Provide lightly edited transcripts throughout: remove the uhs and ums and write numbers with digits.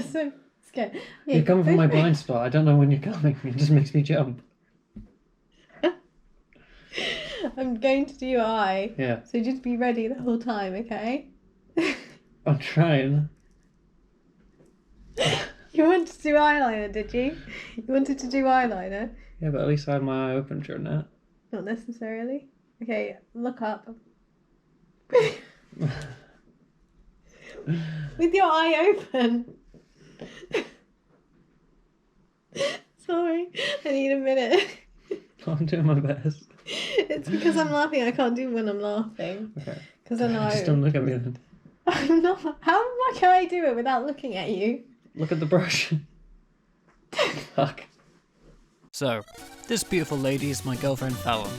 was so scared. Yeah, You're coming from my blind spot. I don't know when you're coming. It just makes me jump. I'm going to do your eye. Yeah. So just be ready the whole time, okay? I'm trying. You wanted to do eyeliner, did you? You wanted to do eyeliner? Yeah, but at least I had my eye open during that. Not necessarily. Okay, look up. With your eye open. Sorry, I need a minute. I'm doing my best. It's because I'm laughing. I can't do when I'm laughing. Okay. Because I know. Just don't look at me then. I'm not. How can I do it without looking at you? Look at the brush. Fuck. So, this beautiful lady is my girlfriend Fallon.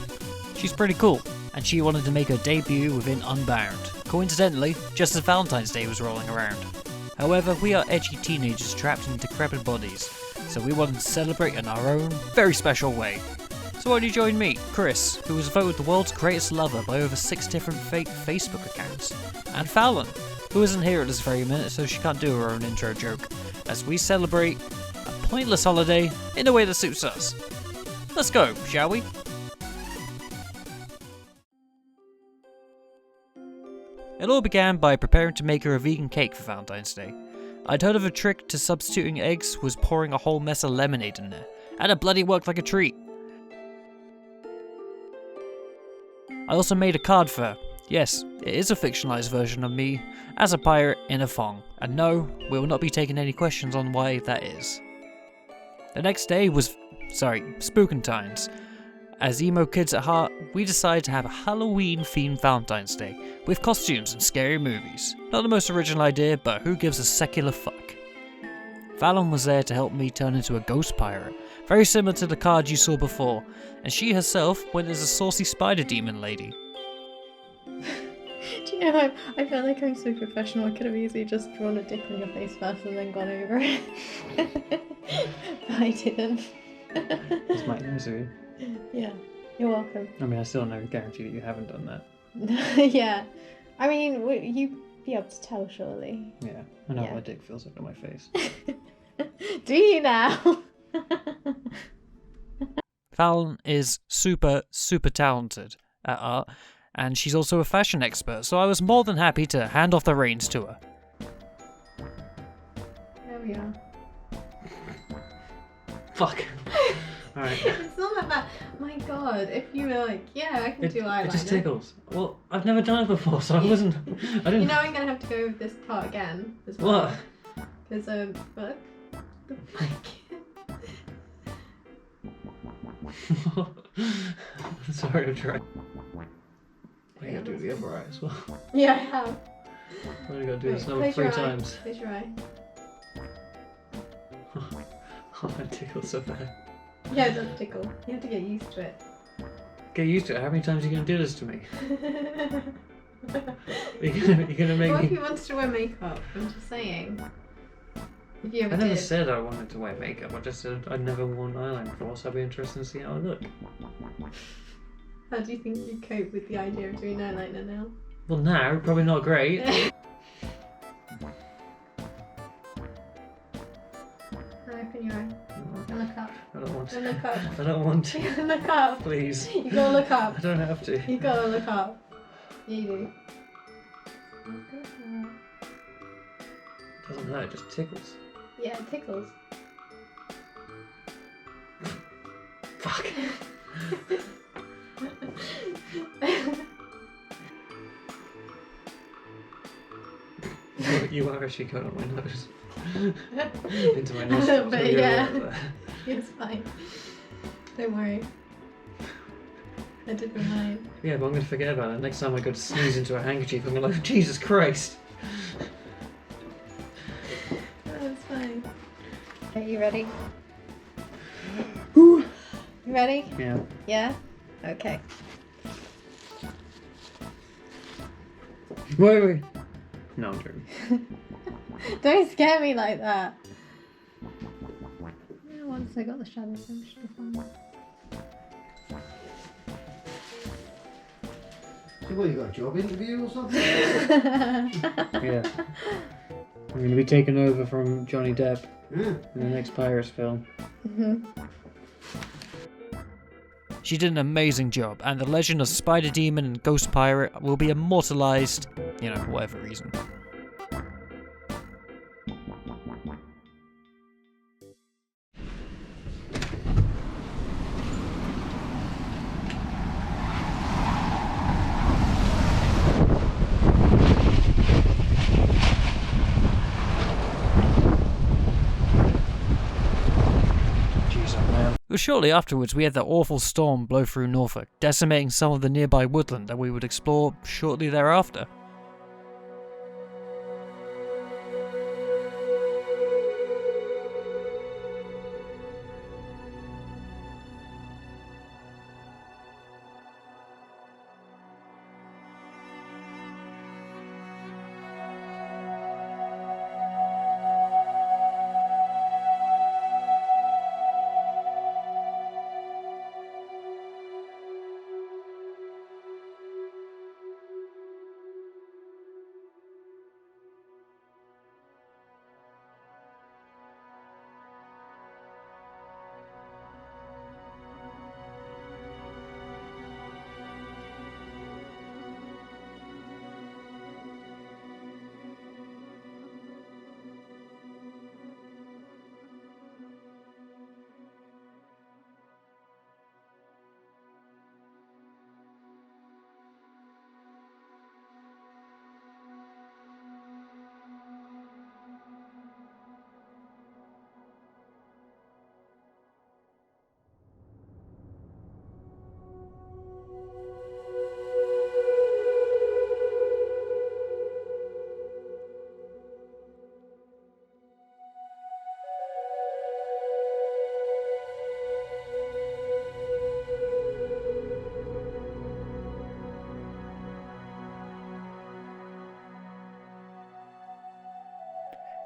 She's pretty cool, and she wanted to make her debut within Unbound, coincidentally, just as Valentine's Day was rolling around. However, we are edgy teenagers trapped in decrepit bodies, so we wanted to celebrate in our own, very special way. So why don't you join me, Chris, who was voted the world's greatest lover by over 6 different fake Facebook accounts, and Fallon, who isn't here at this very minute so she can't do her own intro joke, as we celebrate a pointless holiday in a way that suits us. Let's go, shall we? It all began by preparing to make her a vegan cake for Valentine's Day. I'd heard of a trick to substituting eggs was pouring a whole mess of lemonade in there, and it bloody worked like a treat. I also made a card for her. Yes, it is a fictionalized version of me as a pirate in a thong, and no, we will not be taking any questions on why that is. The next day was, Spookentines. As emo kids at heart, we decided to have a Halloween-themed Valentine's Day, with costumes and scary movies. Not the most original idea, but who gives a secular fuck? Fallon was there to help me turn into a ghost pirate, very similar to the card you saw before, and she herself went as a saucy spider demon lady. Do you know, I feel like I'm so professional. I could have easily just drawn a dick on your face first and then gone over it. But I didn't. That's my misery. Yeah, you're welcome. I mean, I still no guarantee that you haven't done that. Yeah. I mean, you'd be able to tell, surely. Yeah, I know Yeah. what my dick feels like on my face. Do you now? Fallon is super talented at art, and she's also a fashion expert, so I was more than happy to hand off the reins to her. There we are. Fuck. Alright. It's not that bad. My god, if you were like, yeah, I can do eyeliner. It just tickles. Well, I've never done it before, so I didn't... You know I'm gonna have to go over this part again as well. What? Because, what? The fuck? Sorry, I'm trying. I gotta do the other eye as well. Yeah, I have. I only gotta do this another Close 3 your eye. times. Close your eye. Oh, it tickles so bad. Yeah, it does tickle. You have to get used to it. Get used to it. How many times are you gonna do this to me? You're gonna make What if me... you wanted to wear makeup? I'm just saying. If you I ever never did. said I wanted to wear makeup. I just said I'd never worn eyeliner before, so I'd be interested to see how I look. How do you think you cope with the idea of doing eyeliner now? Well, now, probably not great. Open your eye. And look up. I don't want And look to. up. I don't want to. Look up. Please. You gotta look up. I don't have to. You gotta look up. Yeah, you do. It doesn't hurt, it just tickles. Yeah, it tickles. Fuck. You are actually going on my nose. Into my nose. A little bit, yeah. It's fine. Don't worry. I did mine. Yeah, but I'm going to forget about it. Next time I go to sneeze into a handkerchief, I'm going to like, Jesus Christ. Oh, it's fine. Are you ready? Ooh. You ready? Yeah. Yeah? Okay. Wait. No, I'm joking. Don't scare me like that. Yeah, once I got the shadow, so I should be fine. So what, you got a job interview or something? Yeah. I'm going to be taken over from Johnny Depp Mm. in the next Pirates film. She did an amazing job, and the legend of Spider Demon and Ghost Pirate will be immortalized, for whatever reason. It was shortly afterwards we had that awful storm blow through Norfolk, decimating some of the nearby woodland that we would explore shortly thereafter.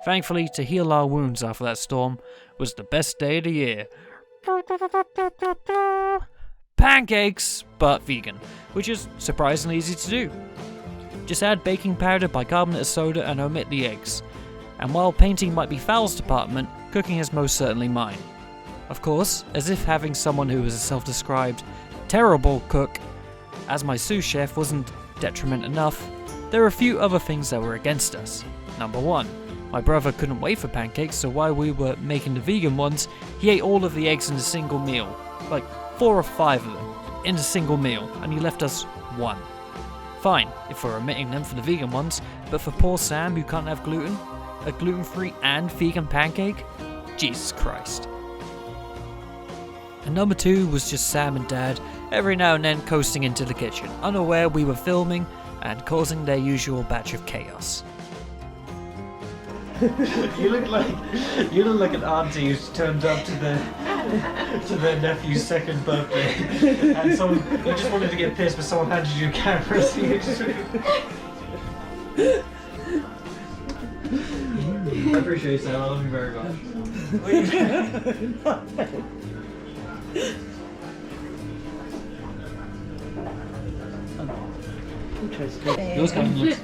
Thankfully, to heal our wounds after that storm was the best day of the year. Pancakes, but vegan, which is surprisingly easy to do. Just add baking powder, bicarbonate of soda, and omit the eggs. And while painting might be Foul's department, cooking is most certainly mine. Of course, as if having someone who was a self-described terrible cook as my sous chef wasn't detriment enough, there are a few other things that were against us. Number 1. My brother couldn't wait for pancakes, so while we were making the vegan ones, he ate all of the eggs in a single meal. Like 4 or 5 of them, in a single meal, and he left us 1. Fine, if we're omitting them for the vegan ones, but for poor Sam who can't have gluten, a gluten-free and vegan pancake? Jesus Christ. And number 2 was just Sam and Dad, every now and then coasting into the kitchen, unaware we were filming and causing their usual batch of chaos. You look like an auntie who's turned up to their nephew's second birthday, and you just wanted to get pissed, but someone handed you a camera. So you just I appreciate that. I love you very much. Interesting. Yours kind of looks.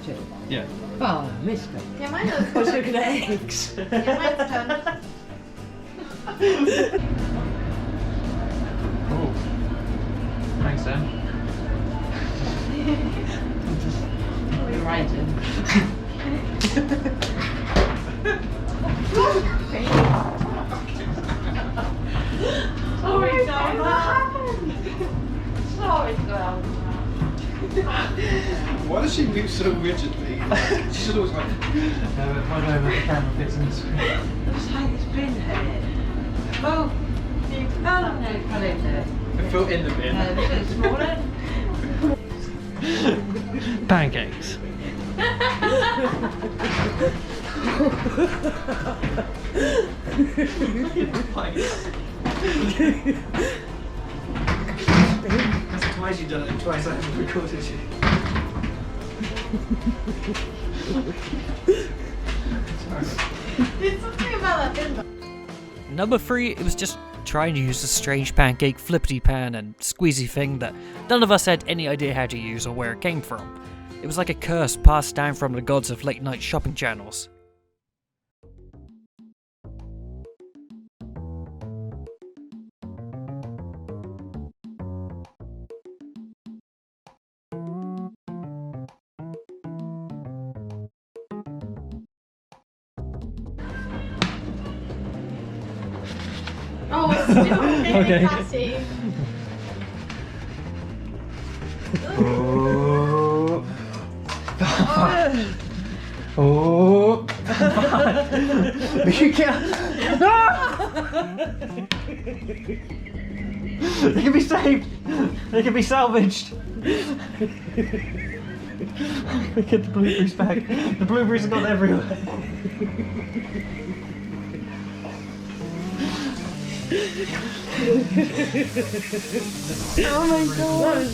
Yeah. Oh, mister. Yeah, mine does. I was looking at eggs. Yeah, mine's done. Oh. Thanks, Sam. You're right, then. Sorry, God. What happened? Sorry, God. Why does she move so rigidly? She's always like. My name the camera fits in the screen. Looks like it's been here. Oh, you fell on there, fell in there. I fell in the bin. This morning. Pancakes. That's twice you've done it, and twice I haven't recorded you. Did something about that, didn't I? Number 3, it was just trying to use a strange pancake flippity pan and squeezy thing that none of us had any idea how to use or where it came from. It was like a curse passed down from the gods of late night shopping channels. Oh, stop it, Okay. Cassie. Oh. Oh. You can't. They can be saved. They can be salvaged. Get the blueberries back. The blueberries have gone everywhere. Oh my god.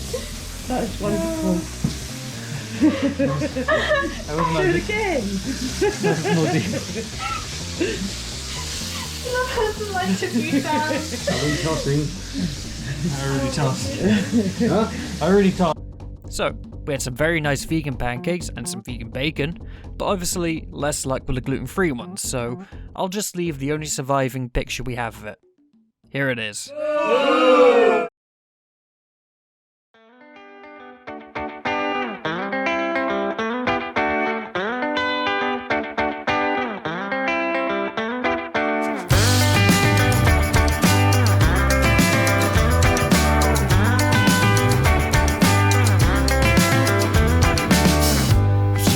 That is wonderful. I wasn't Do it again. That's naughty. That hasn't liked a few times. I've been tossing. I already tossed. Huh? I already tossed. So, we had some very nice vegan pancakes and some vegan bacon, but obviously less luck with the gluten-free ones, so I'll just leave the only surviving picture we have of it. Here it is.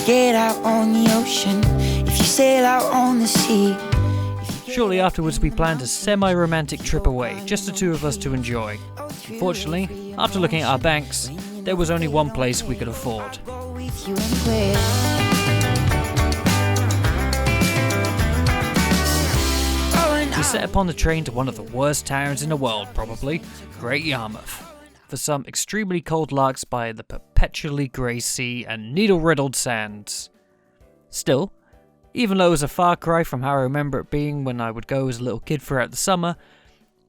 Get out on the ocean, if you sail out on the sea. Shortly afterwards we planned a semi-romantic trip away, just the two of us to enjoy. Unfortunately, after looking at our banks, there was only one place we could afford. With you and where? We set upon the train to one of the worst towns in the world, probably, Great Yarmouth, for some extremely cold larks by the perpetually grey sea and needle-riddled sands. Still, even though it was a far cry from how I remember it being when I would go as a little kid throughout the summer,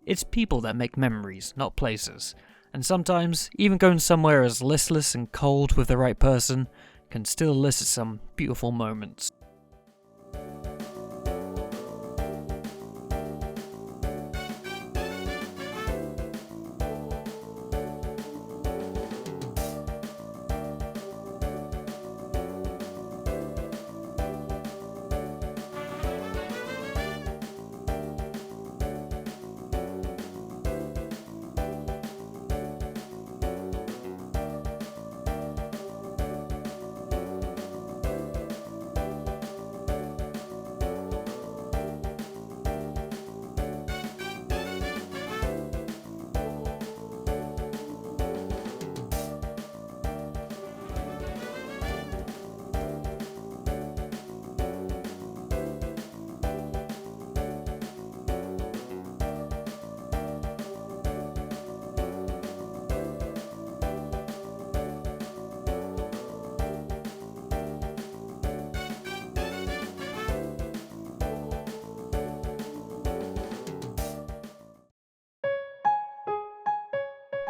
it's people that make memories, not places. And sometimes, even going somewhere as listless and cold with the right person can still elicit some beautiful moments.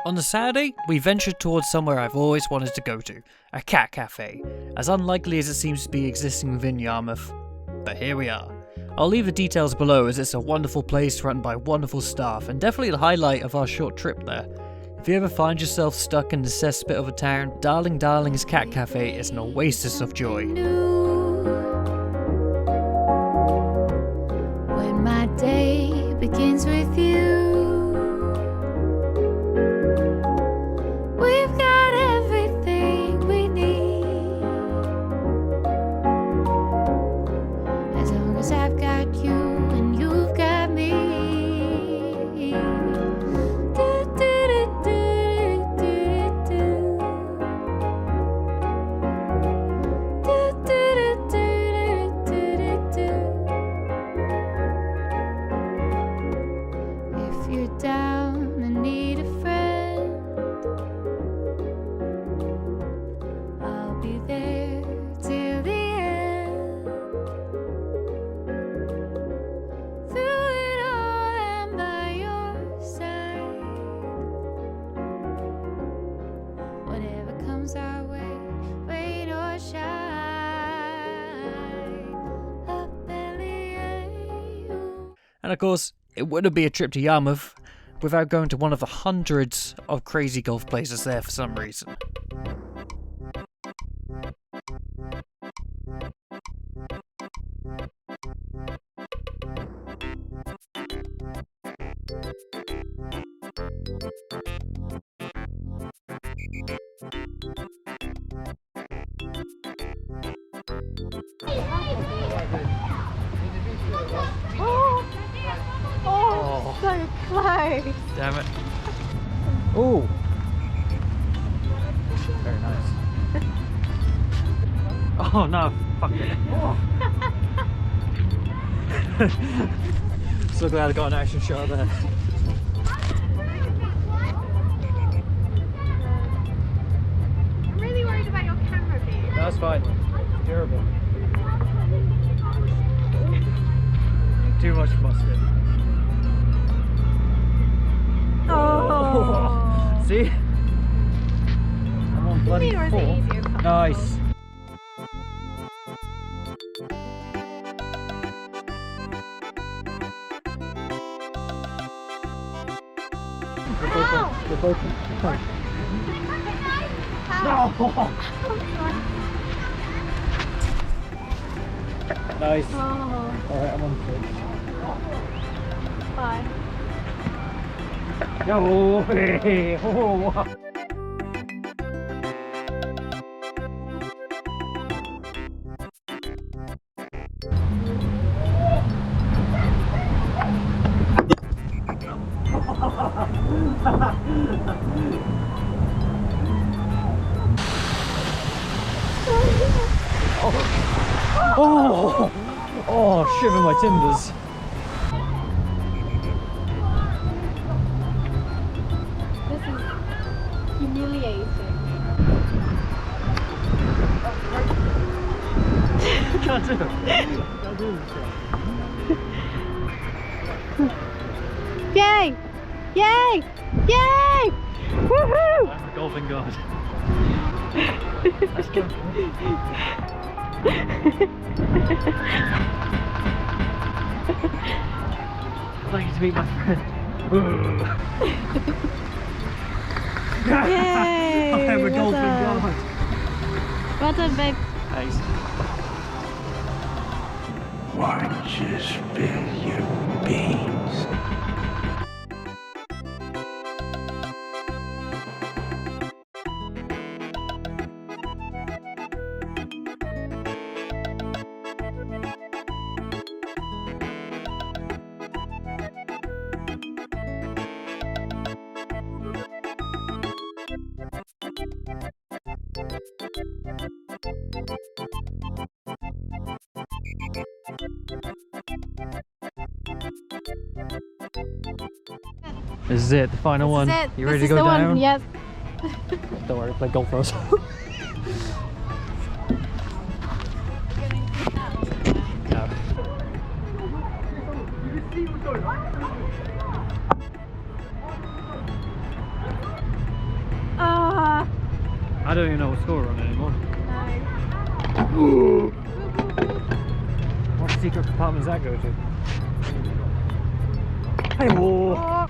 On the Saturday, we ventured towards somewhere I've always wanted to go to, a cat cafe, as unlikely as it seems to be existing within Yarmouth. But here we are. I'll leave the details below as it's a wonderful place run by wonderful staff and definitely the highlight of our short trip there. If you ever find yourself stuck in the cesspit of a town, Darling Darling's Cat Cafe is an oasis of joy. When my day begins with you, we've got everything we need. As long as I've got you and you've got me. Do, do, do, do, do, do. Do, do, do, do, do, do. If you're down and need a friend, I'll be there till the end. Through it all, I'm by your side. Whatever comes our way, rain or shine. Up belly, And of course, it wouldn't be a trip to Yarmouth without going to one of the hundreds of crazy golf places there for some reason. Oh, so close. Damn it. Oh! Very nice. Oh no, fuck it. So glad I got an action shot there. I'm really worried about your camera view. That's fine. It's terrible. Too much mustard. Oh. See? I'm on bloody Or is it 4. easier? Nice. Nice. Oh, Alright, I'm on 6. bye. No, hey, oh. Oh, oh, shiver my timbers. This is humiliating. Can't do it. Can't do this. Yay! Yay! Yay! Woohoo! I'm a golfing god. Let's go. I'd like you to meet my friend. Yay! I am a Well golfing done. god. Well done, babe. Thanks. Watch you spill your beans. This is it, the final one. This is it. You This ready is to go the down? one. Yes. Don't worry, play golf for us. No. Ah. I don't even know what score we're on anymore. No. What secret compartment does that go to? Hey, whoa! Oh.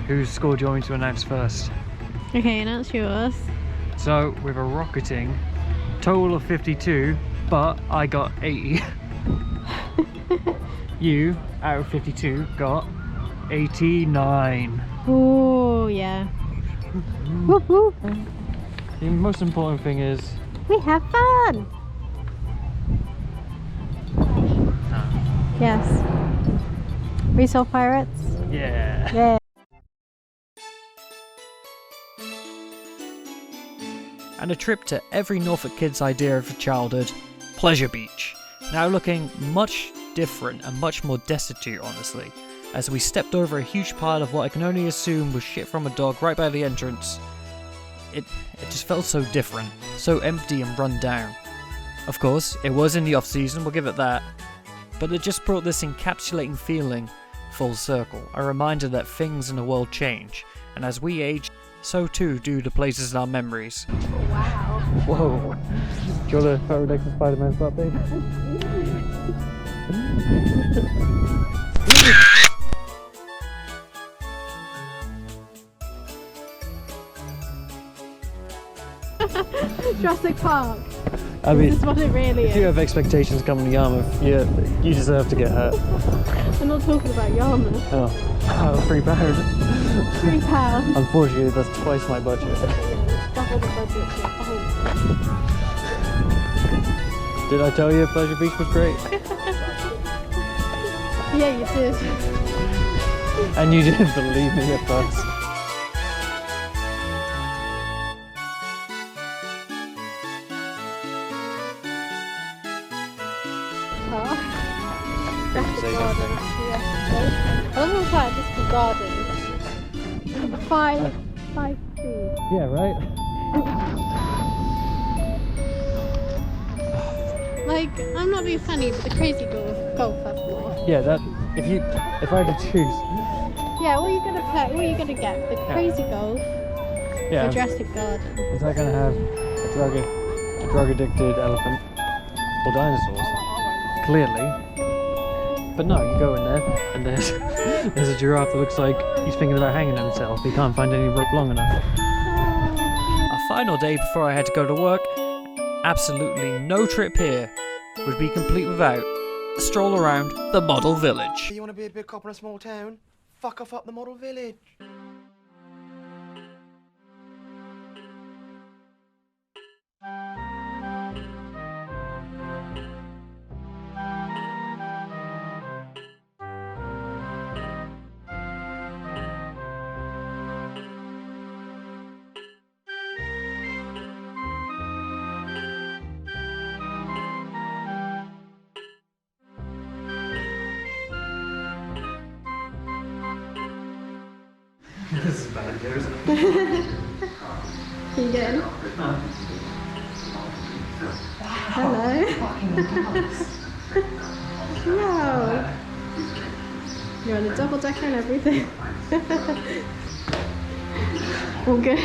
Whose score do you want me to announce first? Okay, announce yours. So, with a rocketing total of 52, but I got 80. You, out of 52, got 89. Oh yeah. Whoop whoop. The most important thing is... We have fun. Yes. We saw pirates. Yeah. Yeah. And a trip to every Norfolk kid's idea of childhood, Pleasure Beach. Now looking much different and much more destitute, honestly, as we stepped over a huge pile of what I can only assume was shit from a dog right by the entrance. It just felt so different, so empty and run down. Of course, it was in the off season, we'll give it that, but it just brought this encapsulating feeling full circle, a reminder that things in the world change, and as we age, so too do the places in our memories. Wow. Whoa. Do you want a photo next to Spider-Man's butt, babe? Jurassic Park. I mean, This is what it really if you is. have expectations coming to Yarmouth, you deserve to get hurt. I'm not talking about Yarmouth. Oh, £3. £3. Unfortunately, that's twice my budget. Double the budget. Oh. Did I tell you Pleasure Beach was great? Yeah, you did. And you didn't believe me at first. Say something. I love how quite this for gardens. Five trees. Yeah, right? Like, I'm not being funny, but the crazy golf festival. Yeah, that, if I had to choose. Yeah, what are you gonna play? What are you gonna get? The crazy golf Yeah. or Jurassic Garden? Is that gonna have a drug addicted elephant? Or dinosaurs? Clearly. But no, you go in there and there's a giraffe that looks like he's thinking about hanging himself. He can't find any rope long enough. A final day before I had to go to work. Absolutely no trip here would be complete without a stroll around the model village. You want to be a big cop in a small town? Fuck off up the model village. This is bad news. Can you get in? Hello. Wow. You're on a double decker and everything. All good.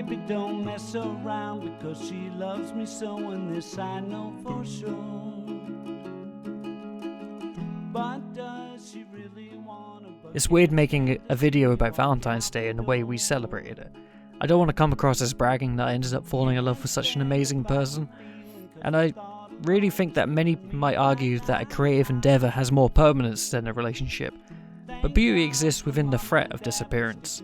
baby don't mess around because she loves me so, and this I know for sure. But does she really wanna? It's weird making a video about Valentine's Day and the way we celebrated it. I don't want to come across as bragging that I ended up falling in love with such an amazing person, and I really think that many might argue that a creative endeavour has more permanence than a relationship, but beauty exists within the threat of disappearance.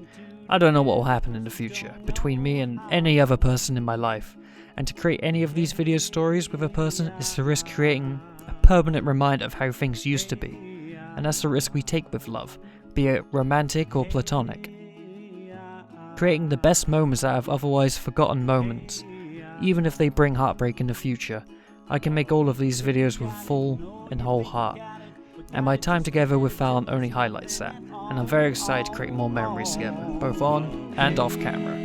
I don't know what will happen in the future between me and any other person in my life, and to create any of these video stories with a person is to risk creating a permanent reminder of how things used to be, and that's the risk we take with love, be it romantic or platonic. Creating the best moments out of otherwise forgotten moments, even if they bring heartbreak in the future. I can make all of these videos with full and whole heart, and my time together with Fallon only highlights that, and I'm very excited to create more memories together, both on and off camera.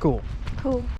Cool. Cool.